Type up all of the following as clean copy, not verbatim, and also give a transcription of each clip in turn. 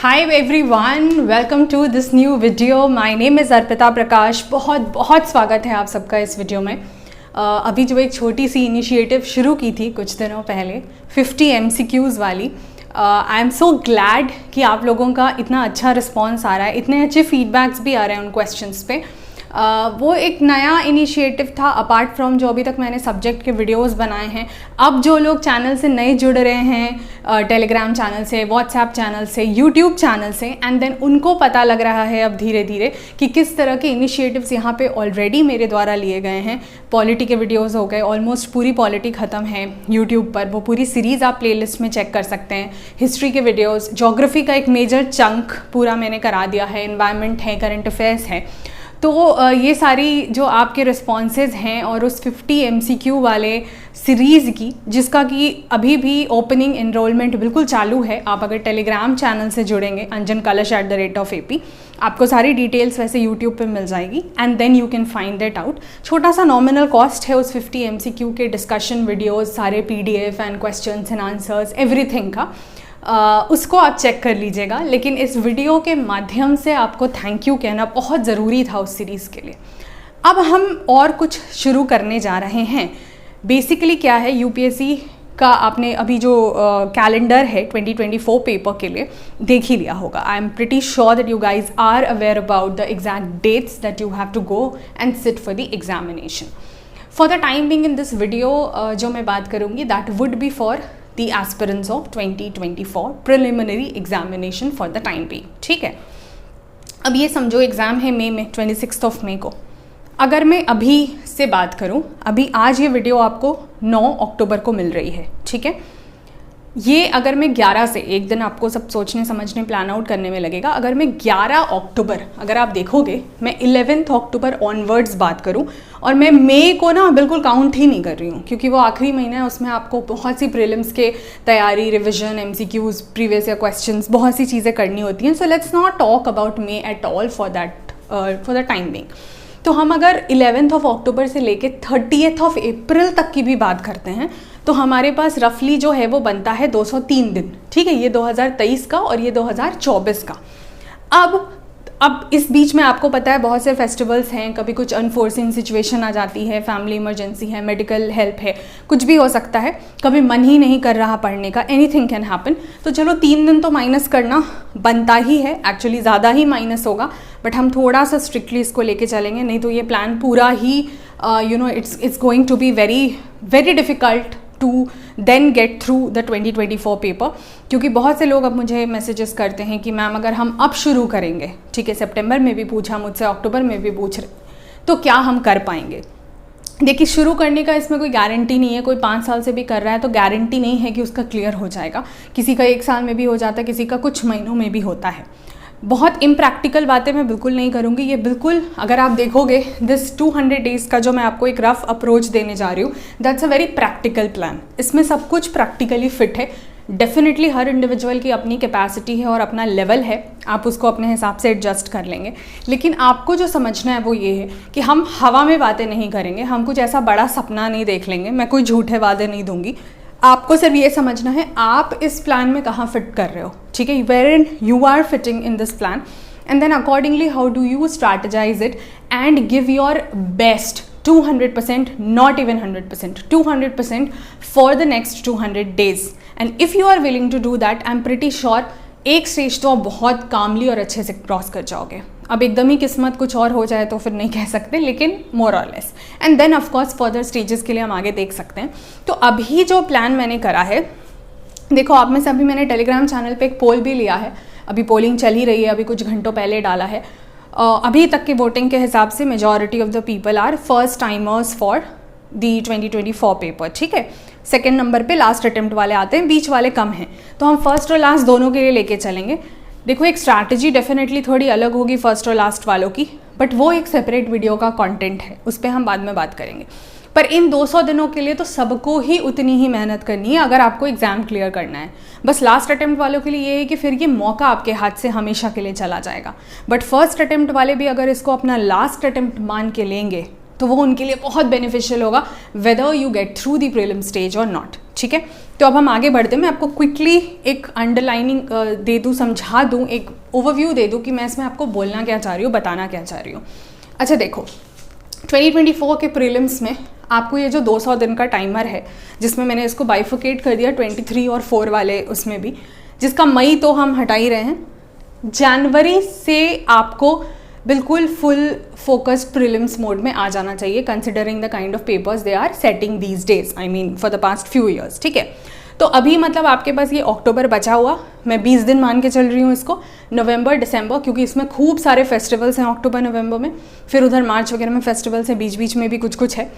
Hi everyone, welcome to this new video. My name is Arpita Prakash. बहुत बहुत स्वागत है आप सबका इस वीडियो में। अभी जो एक छोटी सी इनिशिएटिव शुरू की थी कुछ दिनों पहले 50 MCQs वाली, आई एम सो ग्लैड कि आप लोगों का इतना अच्छा रिस्पॉन्स आ रहा है, इतने अच्छे फीडबैक्स भी आ रहे हैं उन क्वेश्चंस पे। वो एक नया इनिशिएटिव था अपार्ट फ्रॉम जो अभी तक मैंने सब्जेक्ट के वीडियोस बनाए हैं। अब जो लोग चैनल से नए जुड़ रहे हैं, टेलीग्राम चैनल से, व्हाट्सएप चैनल से, यूट्यूब चैनल से, एंड देन उनको पता लग रहा है अब धीरे धीरे कि किस तरह के इनिशिएटिव्स यहाँ पे ऑलरेडी मेरे द्वारा लिए गए हैं। पॉलिटी के वीडियोज़ हो गए, ऑलमोस्ट पूरी पॉलिटी ख़त्म है यूट्यूब पर, वो पूरी सीरीज़ आप प्लेलिस्ट में चेक कर सकते हैं। हिस्ट्री के वीडियोज़, ज्योग्राफी का एक मेजर चंक पूरा मैंने करा दिया है, एनवायरनमेंट है, करंट अफेयर्स है। तो ये सारी जो आपके रिस्पॉन्सेज हैं और उस 50 MCQ वाले सीरीज़ की, जिसका कि अभी भी ओपनिंग एनरोलमेंट बिल्कुल चालू है। आप अगर टेलीग्राम चैनल से जुड़ेंगे anjankalash@AP, आपको सारी डिटेल्स वैसे यूट्यूब पे मिल जाएगी and then you can find that out. छोटा सा नॉमिनल कॉस्ट है उस 50 MCQ के डिस्कशन वीडियोज़, सारे PDF and questions and answers, everything का। उसको आप चेक कर लीजिएगा। लेकिन इस वीडियो के माध्यम से आपको थैंक यू कहना बहुत ज़रूरी था उस सीरीज़ के लिए। अब हम और कुछ शुरू करने जा रहे हैं। बेसिकली क्या है, UPSC का आपने अभी जो कैलेंडर है 2024 पेपर के लिए देख ही लिया होगा। I am pretty sure that you guys are aware about the exact dates that you have to go and sit for the examination. For the time being in this video जो मैं बात करूँगी that would be for the aspirants of 2024 preliminary examination for the time being। ठीक है, अब ये समझो exam है मई में, 26 मई को। अगर मैं अभी से बात करूं, अभी आज ये वीडियो आपको 9 अक्टूबर को मिल रही है, ठीक है। ये अगर मैं 11 से, एक दिन आपको सब सोचने समझने प्लान आउट करने में लगेगा। अगर मैं 11 अक्टूबर, अगर आप देखोगे, मैं 11 अक्टूबर ऑनवर्ड्स बात करूं, और मैं मई को ना बिल्कुल काउंट ही नहीं कर रही हूँ, क्योंकि वो आखिरी महीना है, उसमें आपको बहुत सी प्रीलिम्स के तैयारी, revision, MCQs, previous year questions, बहुत सी चीज़ें करनी होती हैं। So let's not talk about May at all for the time being. तो हम अगर 11 अक्टूबर से लेके 30 अप्रैल तक की भी बात करते हैं तो हमारे पास रफली जो है वो बनता है 203 दिन, ठीक है। ये 2023 का और ये 2024 का। अब इस बीच में आपको पता है बहुत से फेस्टिवल्स हैं, कभी कुछ अनफोर्सिन सिचुएशन आ जाती है, फैमिली इमरजेंसी है, मेडिकल हेल्प है, कुछ भी हो सकता है, कभी मन ही नहीं कर रहा पढ़ने का, एनीथिंग कैन हैपन। तो चलो 3 दिन तो माइनस करना बनता ही है, एक्चुअली ज़्यादा ही माइनस होगा, बट हम थोड़ा सा स्ट्रिक्टली इसको लेके चलेंगे, नहीं तो ये प्लान पूरा ही it's going to be very very difficult to then get through the 2024 paper. क्योंकि बहुत से लोग अब मुझे मैसेजेस करते हैं कि मैम अगर हम अब शुरू करेंगे, ठीक है, सितंबर में भी पूछा मुझसे, अक्टूबर में भी पूछ रहे, तो क्या हम कर पाएंगे। देखिए, शुरू करने का इसमें कोई गारंटी नहीं है। कोई 5 साल से भी कर रहा है तो गारंटी नहीं है कि उसका क्लियर हो जाएगा। किसी का 1 साल में भी हो जाता है, किसी का कुछ महीनों में भी होता है। बहुत इम्प्रैक्टिकल बातें मैं बिल्कुल नहीं करूँगी। ये बिल्कुल, अगर आप देखोगे दिस 200 डेज़ का जो मैं आपको एक रफ अप्रोच देने जा रही हूँ, that's a very practical plan. इसमें सब कुछ प्रैक्टिकली फिट है। डेफिनेटली हर इंडिविजुअल की अपनी कैपेसिटी है और अपना लेवल है, आप उसको अपने हिसाब से एडजस्ट कर लेंगे। लेकिन आपको जो समझना है वो ये है कि हम हवा में बातें नहीं करेंगे, हम कुछ ऐसा बड़ा सपना नहीं देख लेंगे। मैं कोई झूठे वादे नहीं दूंगी। आपको सिर्फ ये समझना है आप इस प्लान में कहाँ फिट कर रहे हो, ठीक है, wherein you are fitting in this plan, and then accordingly how do you strategize it and give your best 200%, not even 100%, 200% for the next 200 days. And if you are willing to do that, I'm pretty sure एक stage तो आप बहुत कामली और अच्छे से cross कर जाओगे। अब एकदम ही किस्मत कुछ और हो जाए तो फिर नहीं कह सकते, लेकिन मोर और less, and then of course further stages के लिए हम आगे देख सकते हैं। तो अभी जो प्लान मैंने करा है, देखो, आप में से अभी मैंने टेलीग्राम चैनल पे एक पोल भी लिया है, अभी पोलिंग चल ही रही है, अभी कुछ घंटों पहले डाला है। अभी तक की वोटिंग के हिसाब से majority of the people are first timers for the 2024 paper, ठीक है। सेकेंड नंबर पे लास्ट अटेम्प्ट वाले आते हैं, बीच वाले कम हैं, तो हम फर्स्ट और लास्ट दोनों के लिए लेके चलेंगे। देखो, एक स्ट्रैटेजी डेफिनेटली थोड़ी अलग होगी फर्स्ट और लास्ट वालों की, बट वो एक सेपरेट वीडियो का कंटेंट है, उस पर हम बाद में बात करेंगे। पर इन 200 दिनों के लिए तो सबको ही उतनी ही मेहनत करनी है अगर आपको एग्ज़ाम क्लियर करना है। बस लास्ट अटेम्प्ट वालों के लिए ये है कि फिर ये मौका आपके हाथ से हमेशा के लिए चला जाएगा, बट फर्स्ट अटेम्प्ट वाले भी अगर इसको अपना लास्ट अटेम्प्ट मान के लेंगे तो वो उनके लिए बहुत बेनिफिशियल होगा whether you get through the prelim stage और नॉट। ठीक है, तो अब हम आगे बढ़ते हैं। मैं आपको क्विकली एक अंडरलाइनिंग दे दूँ, समझा दूँ, एक ओवरव्यू दे दूँ कि मैं इसमें आपको बोलना क्या चाह रही हूँ, बताना क्या चाह रही हूँ। अच्छा देखो, 2024 के प्रीलिम्स में आपको ये जो 200 दिन का टाइमर है, जिसमें मैंने इसको बाइफोकेट कर दिया 23 और 4 वाले उसमें भी, जिसका मई तो हम हटा ही रहे हैं, जनवरी से आपको बिल्कुल फुल फोकस्ड प्रीलिम्स मोड में आ जाना चाहिए, considering the kind of papers they are setting these days, I mean for the past few years. ठीक है, तो अभी मतलब आपके पास ये अक्टूबर बचा हुआ, मैं 20 दिन मान के चल रही हूँ इसको, नवंबर दिसंबर, क्योंकि इसमें खूब सारे फेस्टिवल्स हैं अक्टूबर नवंबर में, फिर उधर मार्च वगैरह में फेस्टिवल्स हैं, बीच बीच में भी कुछ कुछ है।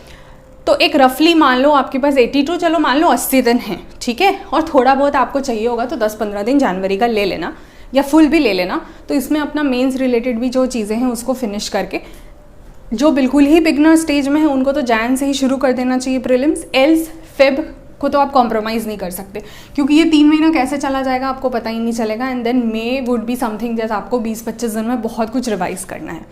तो एक रफली मान लो आपके पास 82, चलो मान लो 80 दिन हैं। ठीक है, और थोड़ा बहुत आपको चाहिए होगा तो 10-15 दिन जनवरी का ले लेना, या फुल भी ले लेना। तो इसमें अपना मेंस रिलेटेड भी जो चीज़ें हैं उसको फिनिश करके, जो बिल्कुल ही बिगनर स्टेज में है उनको तो जैन से ही शुरू कर देना चाहिए प्रीलिम्स, एल्स फेब को तो आप कॉम्प्रोमाइज़ नहीं कर सकते, क्योंकि ये 3 महीना कैसे चला जाएगा आपको पता ही नहीं चलेगा। And then may would be something जैसे आपको 20-25 दिन में बहुत कुछ रिवाइज करना है।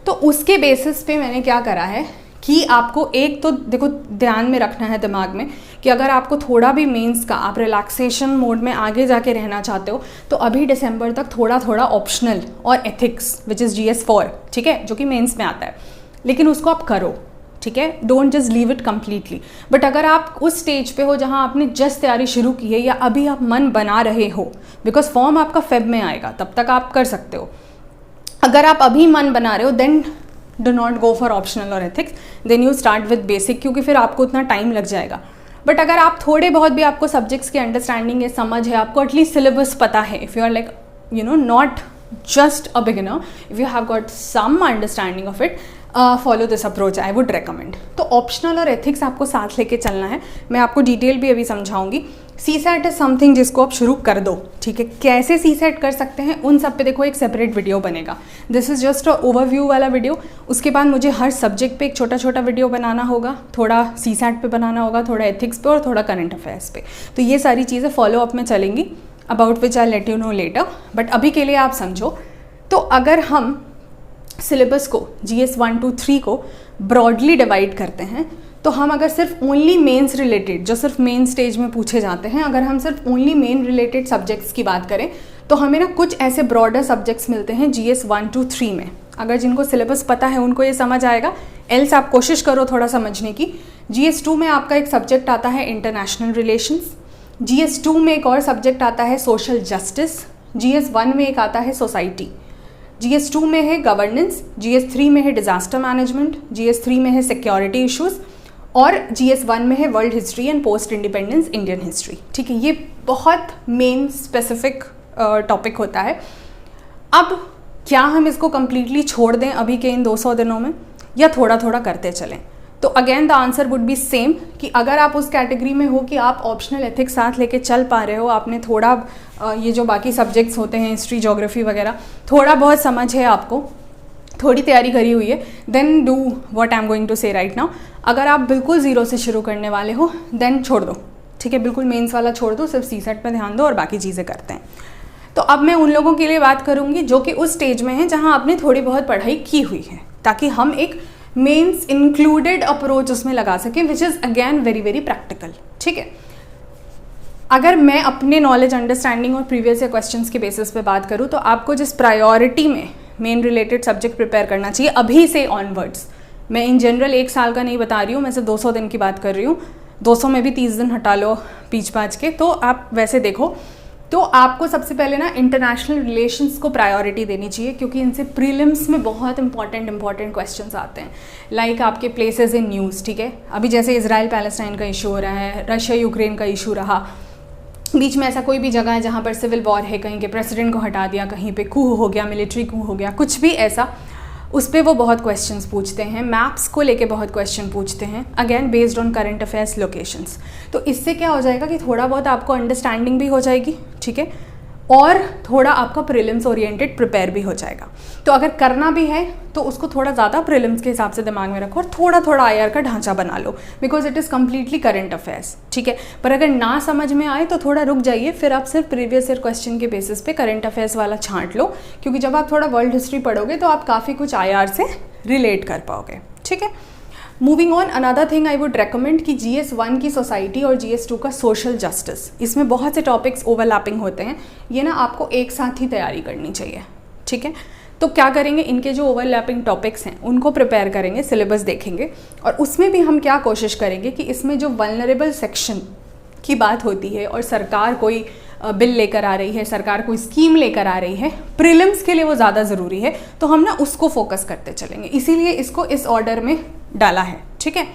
तो उसके बेसिस पे मैंने क्या करा है कि आपको एक तो देखो ध्यान में रखना है दिमाग में कि अगर आपको थोड़ा भी मेंस का आप रिलैक्सेशन मोड में आगे जाके रहना चाहते हो तो अभी दिसंबर तक थोड़ा थोड़ा ऑप्शनल और एथिक्स विच इज़ GS4, ठीक है, जो कि मेंस में आता है, लेकिन उसको आप करो। ठीक है, don't just leave it completely. But अगर आप उस स्टेज पे हो जहाँ आपने जस्ट तैयारी शुरू की है या अभी आप मन बना रहे हो, बिकॉज फॉर्म आपका फेब में आएगा, तब तक आप कर सकते हो। अगर आप अभी मन बना रहे हो then do not go for optional और ethics, then you start with basic, क्योंकि फिर आपको उतना टाइम लग जाएगा। बट अगर आप थोड़े बहुत भी आपको सब्जेक्ट्स की अंडरस्टैंडिंग है, समझ है, आपको एटलीस्ट सिलेबस पता है, if you are like not just a beginner, if you have got some understanding of it, follow this approach, I would recommend. तो ऑप्शनल और एथिक्स आपको साथ लेके चलना है। मैं आपको डिटेल भी अभी समझाऊंगी। CSAT इज समथिंग जिसको आप शुरू कर दो। ठीक है, कैसे CSAT कर सकते हैं उन सब पे देखो एक सेपरेट वीडियो बनेगा। This is just a overview वाला वीडियो। उसके बाद मुझे हर सब्जेक्ट पे एक छोटा छोटा वीडियो बनाना होगा, थोड़ा CSAT पे बनाना होगा, थोड़ा एथिक्स पे और थोड़ा करंट अफेयर्स पे। तो ये सारी चीज़ें फॉलो अप में चलेंगी, about which I let you know later. But अभी के लिए आप समझो, तो अगर हम सिलेबस को GS 1 2 3 को ब्रॉडली डिवाइड करते हैं, तो हम अगर सिर्फ ओनली मेंस रिलेटेड, जो सिर्फ मेन स्टेज में पूछे जाते हैं, अगर हम सिर्फ ओनली मेन रिलेटेड सब्जेक्ट्स की बात करें तो हमें ना कुछ ऐसे ब्रॉडर सब्जेक्ट्स मिलते हैं GS 1 2 3 में। अगर जिनको सिलेबस पता है उनको ये समझ आएगा, एल्स आप कोशिश करो थोड़ा समझने की। GS 2 में आपका एक सब्जेक्ट आता है इंटरनेशनल रिलेशंस, GS 2 में एक और सब्जेक्ट आता है सोशल जस्टिस, GS 1 में एक आता है सोसाइटी, GS 2 में है गवर्नेंस, GS 3 में है डिजास्टर मैनेजमेंट, GS 3 में है सिक्योरिटी इश्यूज, और GS 1 में है world history and post independence Indian history. ठीक है, ये बहुत मेन स्पेसिफिक टॉपिक होता है। अब क्या हम इसको कम्प्लीटली छोड़ दें अभी के इन 200 दिनों में, या थोड़ा थोड़ा करते चलें? तो again the answer would be same, कि अगर आप उस कैटेगरी में हो कि आप ऑप्शनल एथिक्स साथ लेके चल पा रहे हो, आपने थोड़ा ये जो बाकी सब्जेक्ट्स होते हैं हिस्ट्री ज्योग्राफी वगैरह थोड़ा बहुत समझ है, आपको थोड़ी तैयारी करी हुई है, then do what I am going to say right now. अगर आप बिल्कुल ज़ीरो से शुरू करने वाले हो देन छोड़ दो। ठीक है, बिल्कुल मेंस वाला छोड़ दो, सिर्फ CSAT पे ध्यान दो और बाकी चीज़ें करते हैं। तो अब मैं उन लोगों के लिए बात करूँगी जो कि उस स्टेज में हैं जहाँ आपने थोड़ी बहुत पढ़ाई की हुई है, ताकि हम एक मेंस इंक्लूडेड अप्रोच उसमें लगा सकें, which is again very very practical. ठीक है, अगर मैं अपने नॉलेज अंडरस्टैंडिंग और प्रीवियस क्वेश्चंस के बेसिस पे बात करूँ तो आपको जिस प्रायोरिटी में मेन रिलेटेड सब्जेक्ट प्रिपेयर करना चाहिए अभी से ऑनवर्ड्स, मैं इन जनरल 1 साल का नहीं बता रही हूँ, मैं सिर्फ 200 दिन की बात कर रही हूँ, 200 में भी 30 दिन हटा लो पीछ पाछ के, तो आप वैसे देखो तो आपको सबसे पहले ना इंटरनेशनल रिलेशंस को प्रायोरिटी देनी चाहिए, क्योंकि इनसे प्रीलिम्स में बहुत इंपॉर्टेंट क्वेश्चंस आते हैं, लाइक आपके प्लेसेस इन न्यूज़। ठीक है, अभी जैसे इजराइल पैलेस्टाइन का इशू हो रहा है, रशिया यूक्रेन का इशू रहा, बीच में ऐसा कोई भी जगह है जहाँ पर सिविल वॉर है, कहीं के प्रेसिडेंट को हटा दिया, कहीं पे कू हो गया, मिलिट्री कू हो गया, कुछ भी ऐसा, उस पर वो बहुत क्वेश्चंस पूछते हैं। मैप्स को लेके बहुत क्वेश्चन पूछते हैं, again based on current affairs locations. तो इससे क्या हो जाएगा कि थोड़ा बहुत आपको अंडरस्टैंडिंग भी हो जाएगी, ठीक है, और थोड़ा आपका प्रीलिम्स ओरिएंटेड प्रिपेयर भी हो जाएगा। तो अगर करना भी है तो उसको थोड़ा ज़्यादा प्रीलिम्स के हिसाब से दिमाग में रखो और थोड़ा थोड़ा IR का ढांचा बना लो, because it is completely current affairs. ठीक है, पर अगर ना समझ में आए तो थोड़ा रुक जाइए, फिर आप सिर्फ प्रीवियस ईयर क्वेश्चन के बेसिस पे करंट अफेयर्स वाला छांट लो, क्योंकि जब आप थोड़ा वर्ल्ड हिस्ट्री पढ़ोगे तो आप काफ़ी कुछ IR से रिलेट कर पाओगे। ठीक है, moving on, another thing I would recommend कि GS1 की सोसाइटी और GS2 का सोशल जस्टिस, इसमें बहुत से टॉपिक्स ओवरलैपिंग होते हैं, ये ना आपको एक साथ ही तैयारी करनी चाहिए, ठीक है। तो क्या करेंगे, इनके जो ओवरलैपिंग टॉपिक्स हैं उनको प्रिपेयर करेंगे, सिलेबस देखेंगे, और उसमें भी हम क्या कोशिश करेंगे कि इसमें जो वल्नरेबल सेक्शन की बात होती है और सरकार कोई बिल लेकर आ रही है, सरकार कोई स्कीम लेकर आ रही है, प्रीलिम्स के लिए वो ज़्यादा ज़रूरी है, तो हम ना उसको फोकस करते चलेंगे, इसीलिए इसको इस ऑर्डर में डाला है, ठीक है।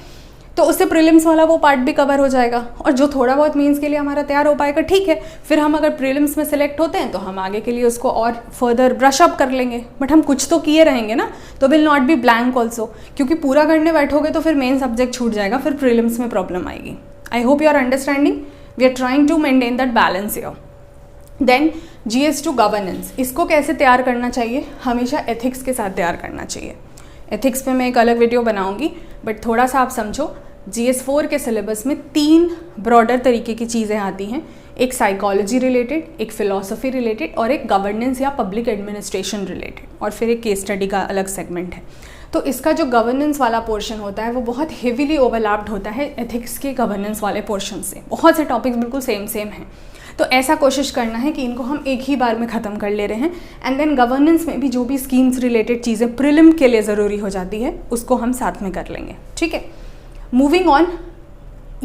तो उससे प्रीलिम्स वाला वो पार्ट भी कवर हो जाएगा, और जो थोड़ा बहुत मेंस के लिए हमारा तैयार हो पाएगा, ठीक है, फिर हम अगर प्रीलिम्स में सिलेक्ट होते हैं तो हम आगे के लिए उसको और फर्दर ब्रश अप कर लेंगे, बट हम कुछ तो किए रहेंगे ना, तो will not be blank also, क्योंकि पूरा करने बैठोगे तो फिर मेन सब्जेक्ट छूट जाएगा, फिर प्रीलिम्स में प्रॉब्लम आएगी। I hope you are understanding, we are trying to maintain that balance here. Then GS2 governance, इसको कैसे तैयार करना चाहिए, हमेशा एथिक्स के साथ तैयार करना चाहिए। एथिक्स पे मैं एक अलग वीडियो बनाऊंगी, बट थोड़ा सा आप समझो, GS4 के सिलेबस में 3 ब्रॉडर तरीके की चीज़ें आती हैं, एक साइकोलॉजी रिलेटेड, एक फ़िलॉसफी रिलेटेड, और एक गवर्नेंस या पब्लिक एडमिनिस्ट्रेशन रिलेटेड, और फिर एक केस स्टडी का अलग सेगमेंट है। तो इसका जो गवर्नेंस वाला पोर्शन होता है वो बहुत हेवीली ओवरलैप्ड होता है एथिक्स के गवर्नेंस वाले पोर्शन से, बहुत से टॉपिक्स बिल्कुल सेम हैं। तो ऐसा कोशिश करना है कि इनको हम एक ही बार में ख़त्म कर ले रहे हैं, एंड देन गवर्नेंस में भी जो भी स्कीम्स रिलेटेड चीज़ें प्रीलिम के लिए ज़रूरी हो जाती है उसको हम साथ में कर लेंगे, ठीक है। मूविंग ऑन,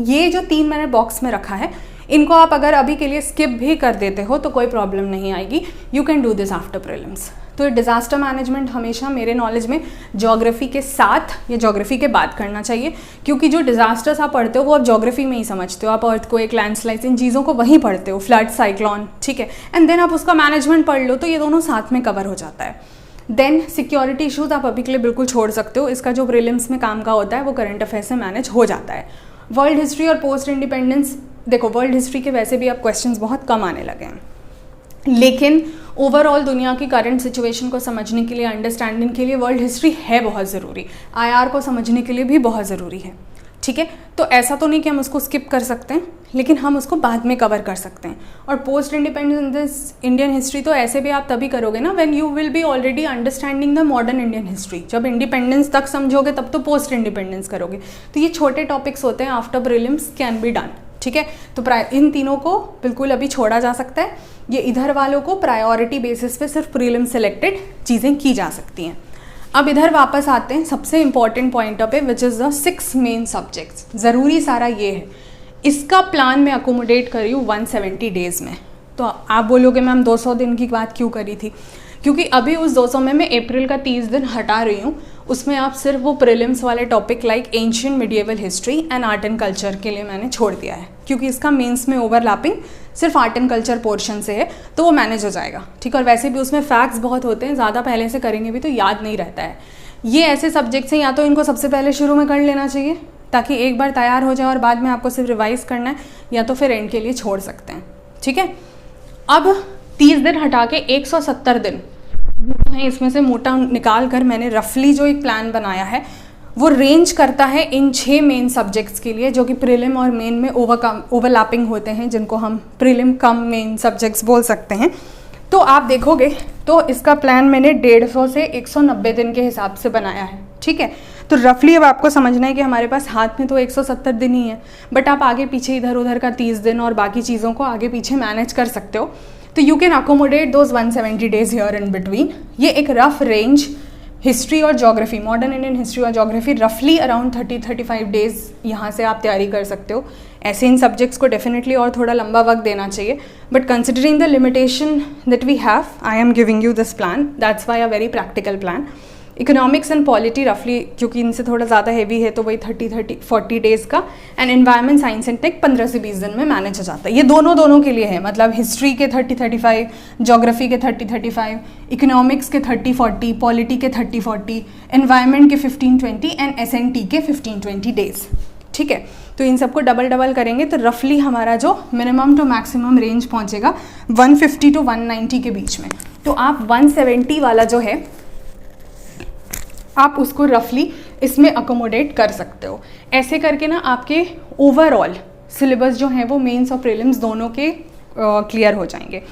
ये जो 3 मैंने बॉक्स में रखा है, इनको आप अगर अभी के लिए स्किप भी कर देते हो तो कोई प्रॉब्लम नहीं आएगी, you can do this after prelims. तो डिज़ास्टर मैनेजमेंट हमेशा मेरे नॉलेज में ज्योग्राफी के साथ या ज्योग्राफी के बाद करना चाहिए, क्योंकि जो डिज़ास्टर्स आप पढ़ते हो वो आप ज्योग्राफी में ही समझते हो, आप अर्थक्वेक, लैंडस्लाइड्स, इन चीज़ों को वहीं पढ़ते हो, फ्लड, साइक्लोन, ठीक है, एंड देन आप उसका मैनेजमेंट पढ़ लो, तो ये दोनों साथ में कवर हो जाता है। देन सिक्योरिटी इशूज़ आप अभी के लिए बिल्कुल छोड़ सकते हो, इसका जो प्रीलिम्स में काम का होता है वो करंट अफेयर से मैनेज हो जाता है। वर्ल्ड हिस्ट्री और पोस्ट इंडिपेंडेंस, देखो वर्ल्ड हिस्ट्री के वैसे भी अब क्वेश्चंस बहुत कम आने लगे हैं, लेकिन ओवरऑल दुनिया की करंट सिचुएशन को समझने के लिए, अंडरस्टैंडिंग के लिए वर्ल्ड हिस्ट्री है बहुत ज़रूरी, IR को समझने के लिए भी बहुत ज़रूरी है, ठीक है। तो ऐसा तो नहीं कि हम उसको स्किप कर सकते हैं, लेकिन हम उसको बाद में कवर कर सकते हैं। और पोस्ट इंडिपेंडेंस इंडियन हिस्ट्री तो ऐसे भी आप तभी करोगे ना when you will be already understanding the modern Indian history. जब इंडिपेंडेंस तक समझोगे तब तो पोस्ट इंडिपेंडेंस करोगे। तो ये छोटे टॉपिक्स होते हैं, after prelims can be done, ठीक है। तो इन तीनों को बिल्कुल अभी छोड़ा जा सकता है, ये इधर वालों को प्रायोरिटी बेसिस पे सिर्फ प्रीलिम सेलेक्टेड चीज़ें की जा सकती हैं। अब इधर वापस आते हैं सबसे इंपॉर्टेंट पॉइंट पे, which is the 6 main subjects. ज़रूरी सारा ये है, इसका प्लान मैं अकोमोडेट करी हूँ 170 डेज़ में। तो आप बोलोगे मैम 200 दिन की बात क्यों करी थी, क्योंकि अभी उस 200 में मैं अप्रैल का 30 दिन हटा रही हूँ, उसमें आप सिर्फ वो प्रीलिम्स वाले topic like ancient medieval history and art and culture के लिए मैंने छोड़ दिया है, क्योंकि इसका मेंस में ओवरलैपिंग सिर्फ आर्ट एंड कल्चर पोर्शन से है, तो वो मैनेज हो जाएगा, ठीक है। और वैसे भी उसमें फैक्ट्स बहुत होते हैं, ज़्यादा पहले से करेंगे भी तो याद नहीं रहता है। ये ऐसे सब्जेक्ट्स हैं, या तो इनको सबसे पहले शुरू में कर लेना चाहिए ताकि एक बार तैयार हो जाए और बाद में आपको सिर्फ रिवाइज करना है, या तो फिर एंड के लिए छोड़ सकते हैं, ठीक है। अब 30 दिन हटा के 170 दिन हैं, इसमें से मोटा निकाल कर मैंने रफली जो एक प्लान बनाया है वो रेंज करता है इन 6 मेन सब्जेक्ट्स के लिए, जो कि प्रीलिम और मेन में ओवरलैपिंग होते हैं, जिनको हम प्रीलिम कम मेन सब्जेक्ट्स बोल सकते हैं। तो आप देखोगे तो इसका प्लान मैंने 150 से 190 दिन के हिसाब से बनाया है, ठीक है। तो रफली अब आपको समझना है कि हमारे पास हाथ में तो 170 दिन ही है, बट आप आगे पीछे इधर उधर का 30 दिन और बाकी चीज़ों को आगे पीछे मैनेज कर सकते हो। तो you can accommodate those 170 days here in between. ये एक रफ रेंज हिस्ट्री और ज्योग्राफी, मॉडर्न इंडियन हिस्ट्री और ज्योग्राफी रफली अराउंड 30-35 डेज यहाँ से आप तैयारी कर सकते हो। ऐसे इन सब्जेक्ट्स को डेफिनेटली और थोड़ा लंबा वक्त देना चाहिए, but considering the limitation that we have, I am giving you this plan, that's why a very practical plan. Economics and polity रफली, क्योंकि इनसे थोड़ा ज़्यादा हैवी है, तो वही 30-40 डेज़ का, and environment science and tech 15 से 20 दिन में मैनेज हो जाता है। ये दोनों के लिए है, मतलब हिस्ट्री के 30-35, ज्योग्राफी के 30-35, इकोनॉमिक्स के 30-40, पॉलिटी के 30-40, एनवायरमेंट के 15-20 एंड SNT के 15-20 डेज, ठीक है। तो इन सबको डबल करेंगे तो रफली हमारा जो मिनिमम टू मैक्सिमम रेंज पहुंचेगा 150 to 190 के बीच में। तो आप 170 वाला जो है आप उसको रफली इसमें अकोमोडेट कर सकते हो। ऐसे करके ना आपके ओवरऑल सिलेबस जो है वो मेंस और प्रीलिम्स दोनों के क्लियर हो जाएंगे।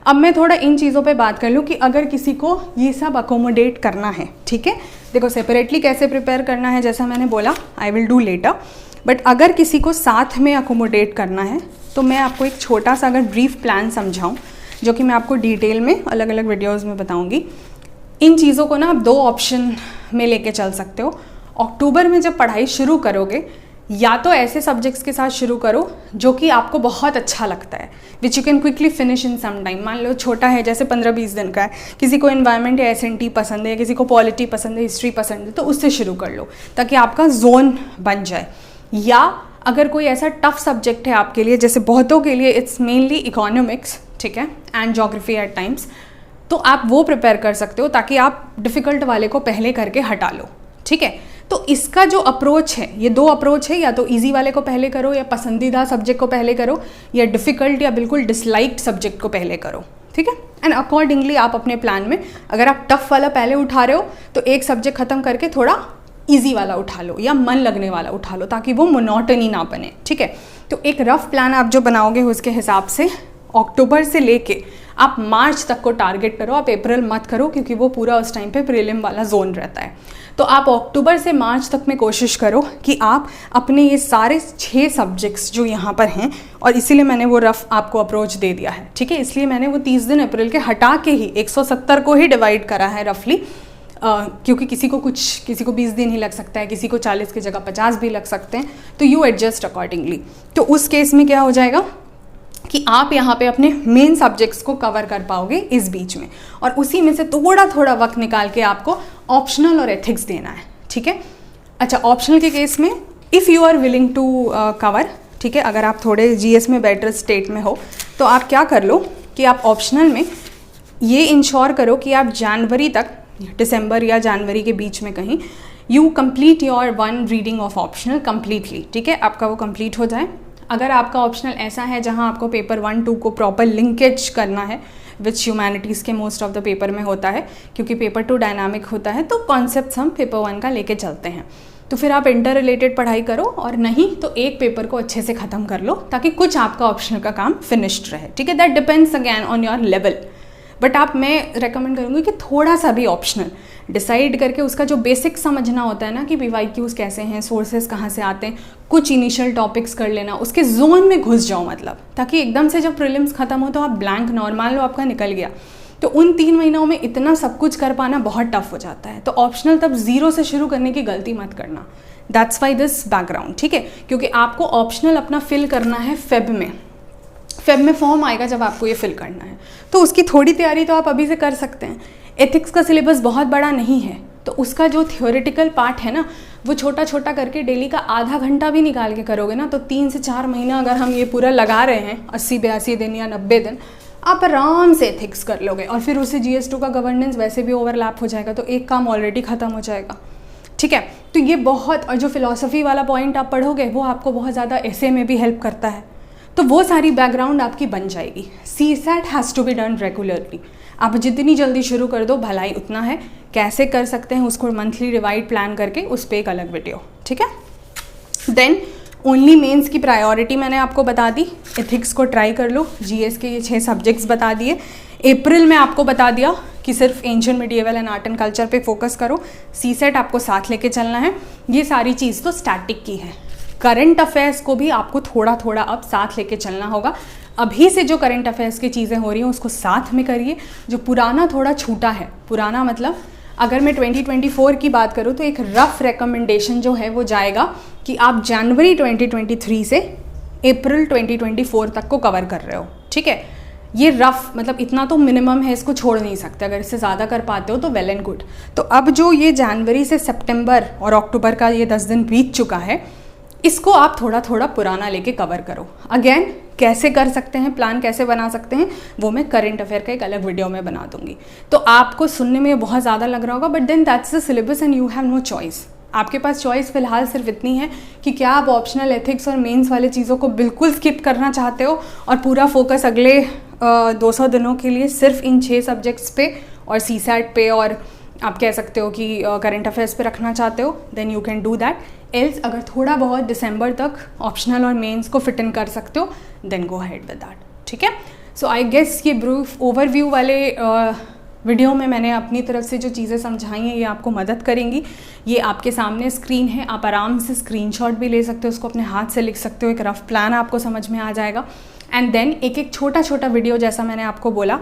अब मैं थोड़ा इन चीज़ों पे बात कर लूँ कि अगर किसी को ये सब अकोमोडेट करना है, ठीक है, देखो सेपरेटली कैसे प्रिपेयर करना है जैसा मैंने बोला I will do later, but अगर किसी को साथ में अकोमोडेट करना है तो मैं आपको एक छोटा सा अगर ब्रीफ प्लान समझाऊँ, जो कि मैं आपको डिटेल में अलग अलग वीडियोज़ में बताऊँगी। इन चीज़ों को ना आप 2 ऑप्शन में लेके चल सकते हो। अक्टूबर में जब पढ़ाई शुरू करोगे, या तो ऐसे सब्जेक्ट्स के साथ शुरू करो जो कि आपको बहुत अच्छा लगता है, which you can quickly finish in some time. मान लो छोटा है, जैसे 15-20 दिन का है, किसी को एनवायरनमेंट या एसएनटी पसंद है, या किसी को पॉलिटी पसंद है, हिस्ट्री पसंद है, तो उससे शुरू कर लो ताकि आपका जोन बन जाए। या अगर कोई ऐसा टफ सब्जेक्ट है आपके लिए, जैसे बहुतों के लिए इट्स मेनली इकोनॉमिक्स, ठीक है, एंड ज्योग्राफी एट टाइम्स, तो आप वो प्रिपेयर कर सकते हो ताकि आप डिफ़िकल्ट वाले को पहले करके हटा लो, ठीक है। तो इसका जो अप्रोच है, ये 2 अप्रोच है, या तो इजी वाले को पहले करो, या पसंदीदा सब्जेक्ट को पहले करो, या डिफ़िकल्ट या बिल्कुल डिसलाइक्ड सब्जेक्ट को पहले करो, ठीक है। एंड अकॉर्डिंगली आप अपने प्लान में, अगर आप टफ वाला पहले उठा रहे हो तो एक सब्जेक्ट ख़त्म करके थोड़ा ईजी वाला उठा लो या मन लगने वाला उठा लो, ताकि वो मोनोटनी ना बने, ठीक है। तो एक रफ प्लान आप जो बनाओगे उसके हिसाब से अक्टूबर से लेके आप मार्च तक को टारगेट करो, आप अप्रैल मत करो क्योंकि वो पूरा उस टाइम पे प्रीलिम वाला जोन रहता है। तो आप अक्टूबर से मार्च तक में कोशिश करो कि आप अपने ये सारे 6 सब्जेक्ट्स जो यहाँ पर हैं, और इसीलिए मैंने वो रफ आपको अप्रोच दे दिया है, ठीक है, इसलिए मैंने वो 30 दिन अप्रैल के हटा के ही 170 को ही डिवाइड करा है रफली, क्योंकि किसी को 20 दिन ही लग सकता है, किसी को 40 की जगह 50 भी लग सकते हैं, तो यू एडजस्ट अकॉर्डिंगली। तो उस केस में क्या हो जाएगा कि आप यहाँ पे अपने मेन सब्जेक्ट्स को कवर कर पाओगे इस बीच में, और उसी में से थोड़ा थोड़ा वक्त निकाल के आपको ऑप्शनल और एथिक्स देना है, ठीक है। अच्छा, ऑप्शनल के केस में if you are willing to cover, ठीक है, अगर आप थोड़े जीएस में बेटर स्टेट में हो तो आप क्या कर लो कि आप ऑप्शनल में ये इंश्योर करो कि आप जनवरी तक, दिसंबर या जनवरी के बीच में कहीं, you complete your 1 reading of optional completely, ठीक है, आपका वो कंप्लीट हो जाए। अगर आपका ऑप्शनल ऐसा है जहां आपको पेपर 1-2 को प्रॉपर लिंकेज करना है, विच ह्यूमैनिटीज़ के मोस्ट ऑफ द पेपर में होता है, क्योंकि पेपर 2 डायनामिक होता है, तो कॉन्सेप्ट्स हम पेपर 1 का लेके चलते हैं, तो फिर आप इंटर रिलेटेड पढ़ाई करो, और नहीं तो एक पेपर को अच्छे से ख़त्म कर लो ताकि कुछ आपका ऑप्शनल का काम फिनिश्ड रहे, ठीक है। That depends again on your level, but मैं रेकमेंड करूँगी कि थोड़ा सा भी ऑप्शनल डिसाइड करके उसका जो बेसिक समझना होता है ना कि PYQs कैसे हैं, सोर्सेज कहाँ से आते हैं, कुछ इनिशियल टॉपिक्स कर लेना, उसके जोन में घुस जाओ, मतलब ताकि एकदम से जब प्रीलिम्स खत्म हो तो आप ब्लैंक, नॉर्मल लो आपका निकल गया, तो उन 3 महीनों में इतना सब कुछ कर पाना बहुत टफ हो जाता है। तो ऑप्शनल तब 0 से शुरू करने की गलती मत करना, दैट्स वाई दिस बैकग्राउंड, ठीक है, क्योंकि आपको ऑप्शनल अपना फिल करना है फेब में फॉर्म आएगा जब आपको ये फिल करना है, तो उसकी थोड़ी तैयारी तो आप अभी से कर सकते हैं। एथिक्स का सिलेबस बहुत बड़ा नहीं है, तो उसका जो थ्योरेटिकल पार्ट है ना, वो छोटा छोटा करके डेली का आधा घंटा भी निकाल के करोगे ना, तो 3 से 4 महीना अगर हम ये पूरा लगा रहे हैं, 80-82 दिन या 90 दिन, आप आराम से एथिक्स कर लोगे, और फिर उससे GS2 का गवर्नेंस वैसे भी ओवरलैप हो जाएगा, तो एक काम ऑलरेडी ख़त्म हो जाएगा, ठीक है। तो ये बहुत, और जो फिलॉसफी वाला पॉइंट आप पढ़ोगे वो आपको बहुत ज़्यादा ऐसे में भी हेल्प करता है, तो वो सारी बैकग्राउंड आपकी बन जाएगी। CSAT has to be done regularly, आप जितनी जल्दी शुरू कर दो भलाई उतना है। कैसे कर सकते हैं उसको मंथली डिवाइड प्लान करके, उस पर एक अलग वीडियो, ठीक है। देन ओनली मेंस की प्रायोरिटी मैंने आपको बता दी, एथिक्स को ट्राई कर लो, GS के ये 6 सब्जेक्ट्स बता दिए। अप्रैल में आपको बता दिया कि सिर्फ ancient medieval and art and culture पे फोकस करो, CSAT आपको साथ लेके चलना है। ये सारी चीज़ तो स्टैटिक की है, करंट अफेयर्स को भी आपको थोड़ा थोड़ा अब साथ लेके चलना होगा। अभी से जो करंट अफेयर्स की चीज़ें हो रही हैं उसको साथ में करिए, जो पुराना थोड़ा छूटा है, पुराना मतलब अगर मैं 2024 की बात करूँ तो एक रफ रिकमेंडेशन जो है वो जाएगा कि आप जनवरी 2023 से अप्रैल 2024 तक को कवर कर रहे हो, ठीक है। ये रफ मतलब इतना तो मिनिमम है, इसको छोड़ नहीं सकते, अगर इससे ज़्यादा कर पाते हो तो वेल एंड गुड। तो अब जो ये जनवरी से सितंबर और अक्टूबर का ये 10 दिन बीत चुका है, इसको आप थोड़ा थोड़ा पुराना लेके कवर करो। अगेन कैसे कर सकते हैं, प्लान कैसे बना सकते हैं, वो मैं करंट अफेयर का एक अलग वीडियो में बना दूंगी। तो आपको सुनने में बहुत ज़्यादा लग रहा होगा, but then that's the syllabus and you have no choice. आपके पास चॉइस फिलहाल सिर्फ इतनी है कि क्या आप ऑप्शनल एथिक्स और मेंस वाले चीज़ों को बिल्कुल स्किप करना चाहते हो और पूरा फोकस अगले 200 दिनों के लिए सिर्फ इन 6 सब्जेक्ट्स पे और CSAT पे और आप कह सकते हो कि करंट अफेयर्स पे रखना चाहते हो, then you can do that. Else अगर थोड़ा बहुत दिसंबर तक ऑप्शनल और मेंस को फिट इन कर सकते हो, then go ahead with that, ठीक है। सो आई गेस ये ब्रीफ ओवरव्यू वाले वीडियो में मैंने अपनी तरफ से जो चीज़ें समझाई हैं ये आपको मदद करेंगी। ये आपके सामने स्क्रीन है, आप आराम से स्क्रीनशॉट भी ले सकते हो, उसको अपने हाथ से लिख सकते हो, एक रफ प्लान आपको समझ में आ जाएगा। एंड देन एक एक छोटा छोटा वीडियो, जैसा मैंने आपको बोला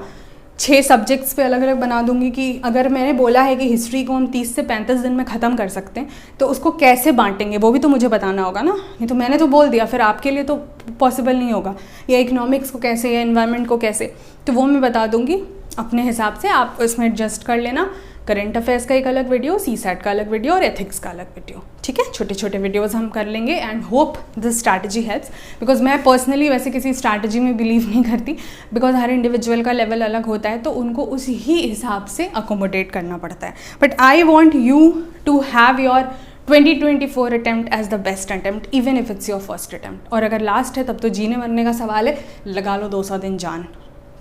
6 सब्जेक्ट्स पे अलग अलग बना दूंगी कि अगर मैंने बोला है कि हिस्ट्री को हम 30 से 35 दिन में ख़त्म कर सकते हैं तो उसको कैसे बांटेंगे वो भी तो मुझे बताना होगा ना। ये तो मैंने तो बोल दिया, फिर आपके लिए तो पॉसिबल नहीं होगा। या इकोनॉमिक्स को कैसे, या एनवायरनमेंट को कैसे, तो वो मैं बता दूंगी अपने हिसाब से। आप इसमें एडजस्ट कर लेना। करंट अफेयर्स का एक अलग वीडियो, सीसैट का अलग वीडियो और एथिक्स का अलग वीडियो, ठीक है। छोटे छोटे वीडियोस हम कर लेंगे and hope this strategy helps, because मैं पर्सनली वैसे किसी स्ट्रैटेजी में बिलीव नहीं करती, बिकॉज हर इंडिविजुअल का लेवल अलग होता है तो उनको उसी ही हिसाब से अकोमोडेट करना पड़ता है। But I want you to have your 2024 attempt as the best attempt, even if it's your first attempt. और अगर लास्ट है तब तो जीने मरने का सवाल है, लगा लो 200 दिन जान,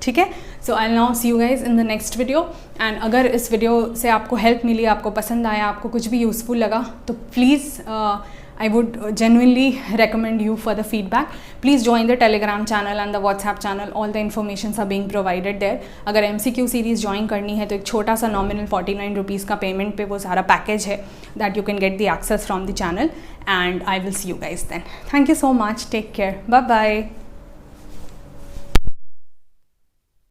ठीक है। So I now see you guys in the next video. And अगर इस वीडियो से आपको हेल्प मिली, आपको पसंद आया, आपको कुछ भी यूज़फुल लगा तो please I would genuinely recommend you for the feedback. Please join the Telegram channel and the WhatsApp channel. All the informations are being provided there. अगर MCQ series join करनी है तो एक छोटा सा nominal 49 rupees का payment पे वो सारा पैकेज है that you can get the access from the channel. And I will see you guys then. Thank you so much. Take care. Bye bye.